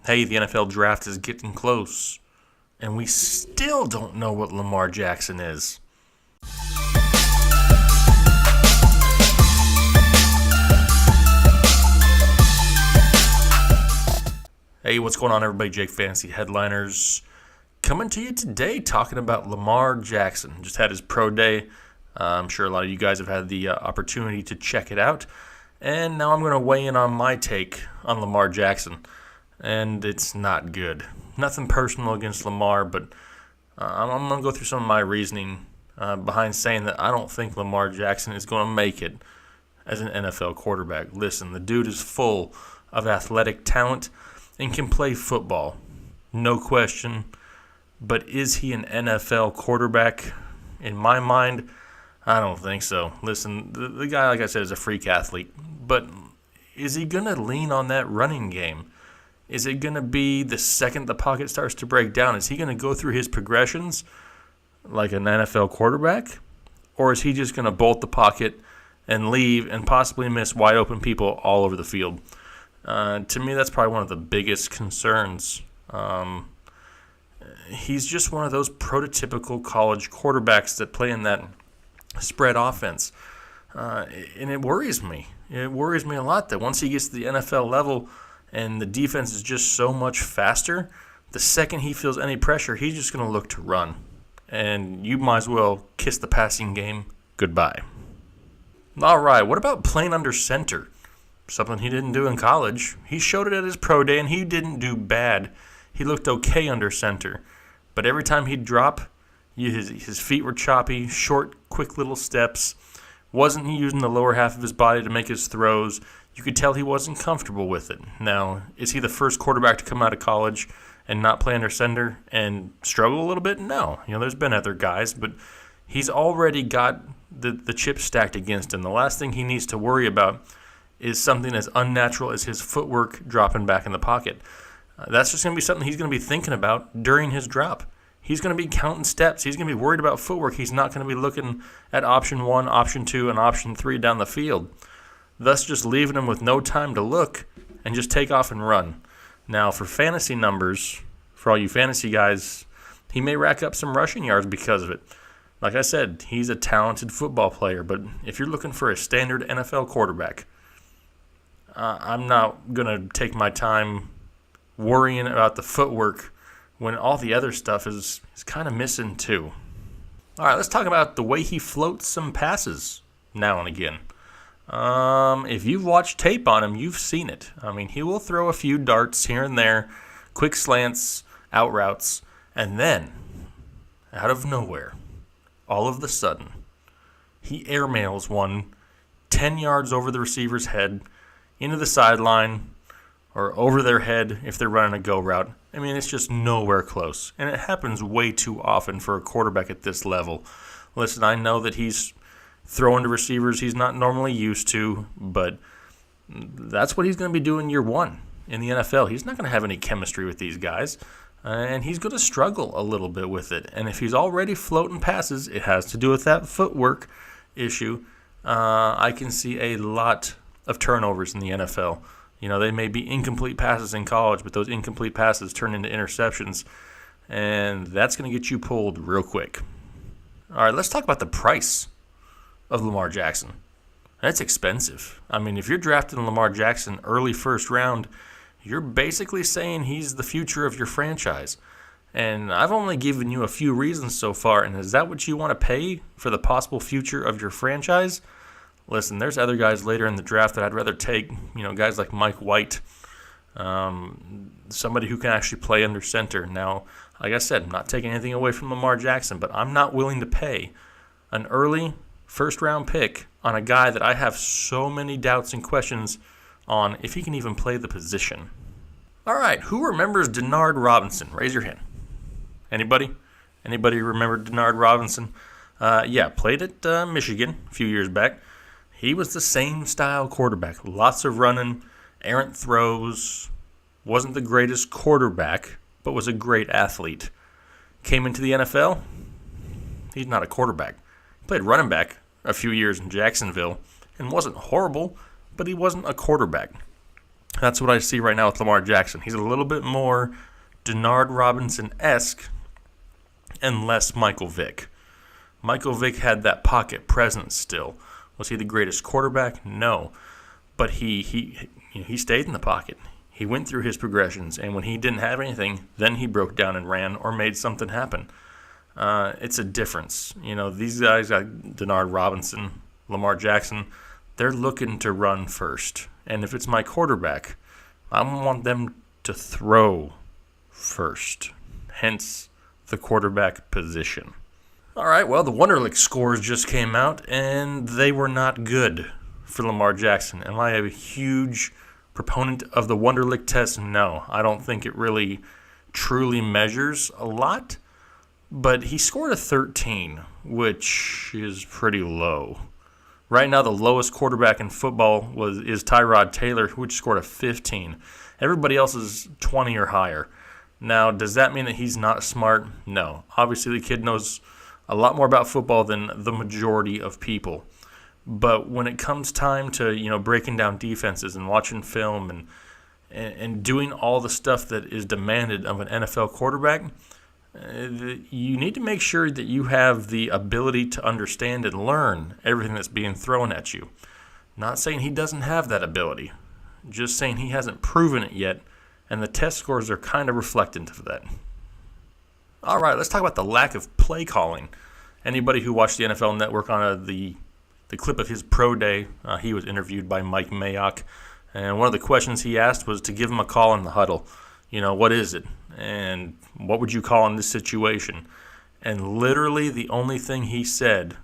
Hey, the NFL draft is getting close, and we still don't know what Lamar Jackson is. Hey, what's going on, everybody? Jake Fantasy Headliners coming to you today talking about Lamar Jackson. Just had his pro day. I'm sure a lot of you guys have had the opportunity to check it out. And now I'm going to weigh in on my take on Lamar Jackson. And it's not good. Nothing personal against Lamar, but I'm going to go through some of my reasoning behind saying that I don't think Lamar Jackson is going to make it as an NFL quarterback. Listen, the dude is full of athletic talent and can play football, no question. But is he an NFL quarterback? In my mind, I don't think so. Listen, the guy, like I said, is a freak athlete. But is he going to lean on that running game? Is it going to be the second the pocket starts to break down? Is he going to go through his progressions like an NFL quarterback? Or is he just going to bolt the pocket and leave and possibly miss wide open people all over the field? To me, that's probably one of the biggest concerns. He's just one of those prototypical college quarterbacks that play in that spread offense. And it worries me. It worries me a lot that once he gets to the NFL level and the defense is just so much faster, the second he feels any pressure, he's just going to look to run. And you might as well kiss the passing game goodbye. All right, what about playing under center? Something he didn't do in college. He showed it at his pro day, and he didn't do bad. He looked okay under center. But every time he'd drop, his feet were choppy, short, quick little steps. Wasn't he using the lower half of his body to make his throws? You could tell he wasn't comfortable with it. Now, is he the first quarterback to come out of college and not play under center and struggle a little bit? No. There's been other guys, but he's already got the chips stacked against him. The last thing he needs to worry about is something as unnatural as his footwork dropping back in the pocket. That's just going to be something he's going to be thinking about during his drop. He's going to be counting steps. He's going to be worried about footwork. He's not going to be looking at option 1, option 2, and option 3 down the field, thus just leaving him with no time to look and just take off and run. Now, for fantasy numbers, for all you fantasy guys, he may rack up some rushing yards because of it. Like I said, he's a talented football player, but if you're looking for a standard NFL quarterback, I'm not going to take my time worrying about the footwork when all the other stuff is kind of missing too. All right, let's talk about the way he floats some passes now and again. If you've watched tape on him, you've seen it. He will throw a few darts here and there, quick slants, out routes, and then, out of nowhere, all of a sudden, he airmails one 10 yards over the receiver's head, into the sideline, or over their head if they're running a go route. It's just nowhere close. And it happens way too often for a quarterback at this level. Listen, I know that he's throwing to receivers he's not normally used to, but that's what he's going to be doing year one in the NFL. He's not going to have any chemistry with these guys, and he's going to struggle a little bit with it. And if he's already floating passes, it has to do with that footwork issue. I can see a lot of turnovers in the NFL. They may be incomplete passes in college, but those incomplete passes turn into interceptions, and that's going to get you pulled real quick. All right, let's talk about the price of Lamar Jackson. That's expensive. If you're drafting Lamar Jackson early first round, you're basically saying he's the future of your franchise. And I've only given you a few reasons so far, and is that what you want to pay for the possible future of your franchise? Listen, there's other guys later in the draft that I'd rather take, guys like Mike White, somebody who can actually play under center. Now, like I said, I'm not taking anything away from Lamar Jackson, but I'm not willing to pay an early first-round pick on a guy that I have so many doubts and questions on if he can even play the position. All right, who remembers Denard Robinson? Raise your hand. Anybody? Anybody remember Denard Robinson? Played at Michigan a few years back. He was the same style quarterback. Lots of running, errant throws. Wasn't the greatest quarterback, but was a great athlete. Came into the NFL. He's not a quarterback. He played running back a few years in Jacksonville and wasn't horrible, but he wasn't a quarterback. That's what I see right now with Lamar Jackson. He's a little bit more Denard Robinson-esque and less Michael Vick. Michael Vick had that pocket presence still. Was he the greatest quarterback? No. But he stayed in the pocket. He went through his progressions, and when he didn't have anything, then he broke down and ran or made something happen. It's a difference. These guys got Denard Robinson, Lamar Jackson. They're looking to run first. And if it's my quarterback, I want them to throw first. Hence the quarterback position. All right, well, the Wonderlic scores just came out, and they were not good for Lamar Jackson. Am I a huge proponent of the Wonderlic test? No, I don't think it really truly measures a lot. But he scored a 13, which is pretty low. Right now, the lowest quarterback in football is Tyrod Taylor, which scored a 15. Everybody else is 20 or higher. Now, does that mean that he's not smart? No. Obviously, the kid knows a lot more about football than the majority of people. But when it comes time to breaking down defenses and watching film and doing all the stuff that is demanded of an NFL quarterback, you need to make sure that you have the ability to understand and learn everything that's being thrown at you. Not saying he doesn't have that ability, just saying he hasn't proven it yet, and the test scores are kind of reflectant of that. All right, let's talk about the lack of play calling. Anybody who watched the NFL Network on the clip of his pro day, he was interviewed by Mike Mayock, and one of the questions he asked was to give him a call in the huddle. What is it? And what would you call in this situation? And literally the only thing he said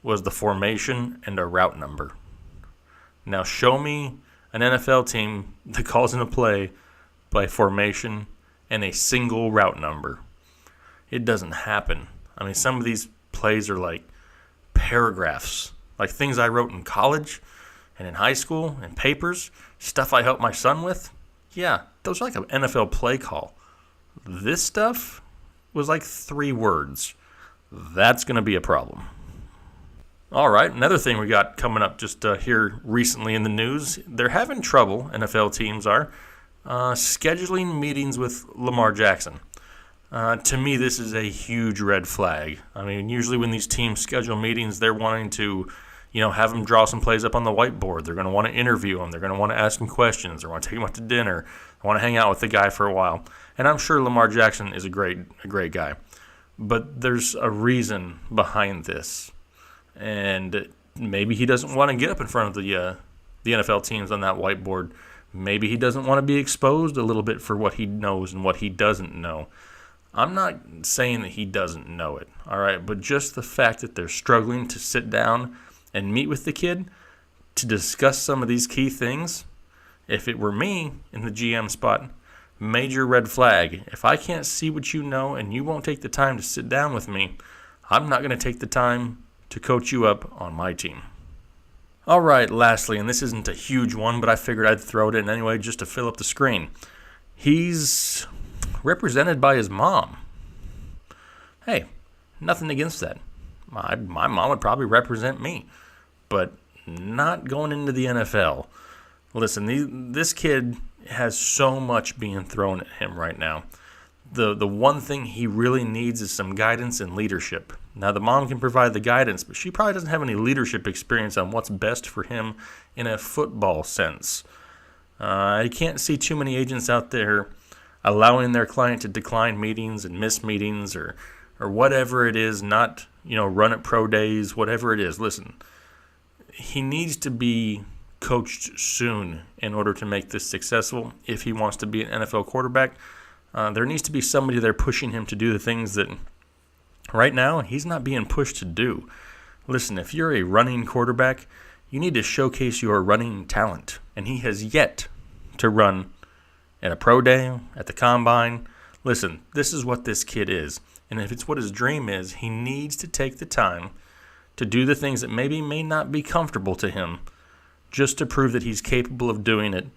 was the formation and a route number. Now show me an NFL team that calls in a play by formation and a single route number. It doesn't happen. I mean, some of these plays are like paragraphs, like things I wrote in college and in high school and papers, stuff I helped my son with. Yeah, those are like an NFL play call. This stuff was like 3 words. That's going to be a problem. All right, another thing we got coming up just here recently in the news. They're having trouble, NFL teams are, scheduling meetings with Lamar Jackson. To me, this is a huge red flag. I mean, usually when these teams schedule meetings, they're wanting to have him draw some plays up on the whiteboard. They're going to want to interview him. They're going to want to ask him questions. They want to take him out to dinner. They want to hang out with the guy for a while. And I'm sure Lamar Jackson is a great guy. But there's a reason behind this. And maybe he doesn't want to get up in front of the NFL teams on that whiteboard. Maybe he doesn't want to be exposed a little bit for what he knows and what he doesn't know. I'm not saying that he doesn't know it, all right? But just the fact that they're struggling to sit down and meet with the kid to discuss some of these key things, if it were me in the GM spot, major red flag. If I can't see what you know and you won't take the time to sit down with me, I'm not going to take the time to coach you up on my team. All right, lastly, and this isn't a huge one, but I figured I'd throw it in anyway just to fill up the screen. He's represented by his mom. Hey, nothing against that. My mom would probably represent me, but not going into the NFL. Listen, this kid has so much being thrown at him right now. The one thing he really needs is some guidance and leadership. Now, the mom can provide the guidance, but she probably doesn't have any leadership experience on what's best for him in a football sense. I can't see too many agents out there allowing their client to decline meetings and miss meetings or whatever it is, not, run at pro days, whatever it is. Listen, he needs to be coached soon in order to make this successful. If he wants to be an NFL quarterback, there needs to be somebody there pushing him to do the things that right now he's not being pushed to do. Listen, if you're a running quarterback, you need to showcase your running talent, and he has yet to run at a pro day, at the combine. Listen, this is what this kid is. And if it's what his dream is, he needs to take the time to do the things that maybe may not be comfortable to him just to prove that he's capable of doing it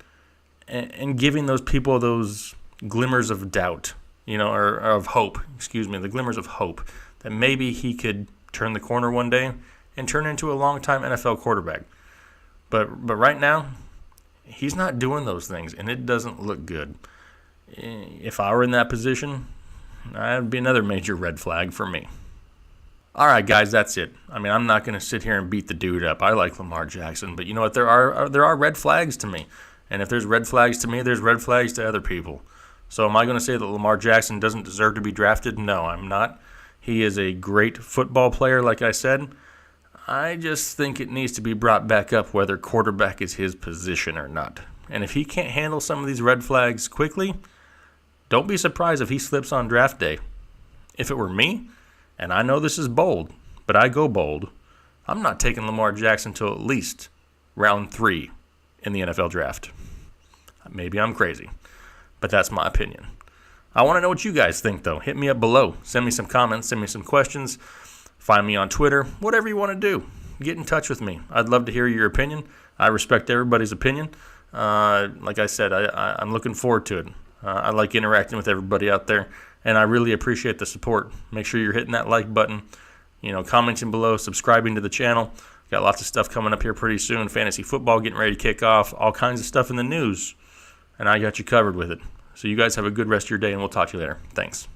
and giving those people those glimmers of doubt, or of hope, the glimmers of hope that maybe he could turn the corner one day and turn into a long-time NFL quarterback. But right now, He's not doing those things, and it doesn't look good. If I were in that position, that'd be another major red flag for me. All right, guys, that's it. I mean, I'm not going to sit here and beat the dude up. I like Lamar Jackson, but you know what? There are red flags to me. And if there's red flags to me, there's red flags to other people. So am I going to say that Lamar Jackson doesn't deserve to be drafted? No, I'm not. He is a great football player, like I said. I just think it needs to be brought back up whether quarterback is his position or not. And if he can't handle some of these red flags quickly, don't be surprised if he slips on draft day. If it were me, and I know this is bold, but I go bold, I'm not taking Lamar Jackson until at least round 3 in the NFL draft. Maybe I'm crazy, but that's my opinion. I want to know what you guys think, though. Hit me up below. Send me some comments. Send me some questions. Find me on Twitter. Whatever you want to do. Get in touch with me. I'd love to hear your opinion. I respect everybody's opinion. Like I said, I'm looking forward to it. I like interacting with everybody out there, and I really appreciate the support. Make sure you're hitting that like button, commenting below, subscribing to the channel. Got lots of stuff coming up here pretty soon. Fantasy football getting ready to kick off. All kinds of stuff in the news, and I got you covered with it. So you guys have a good rest of your day, and we'll talk to you later. Thanks.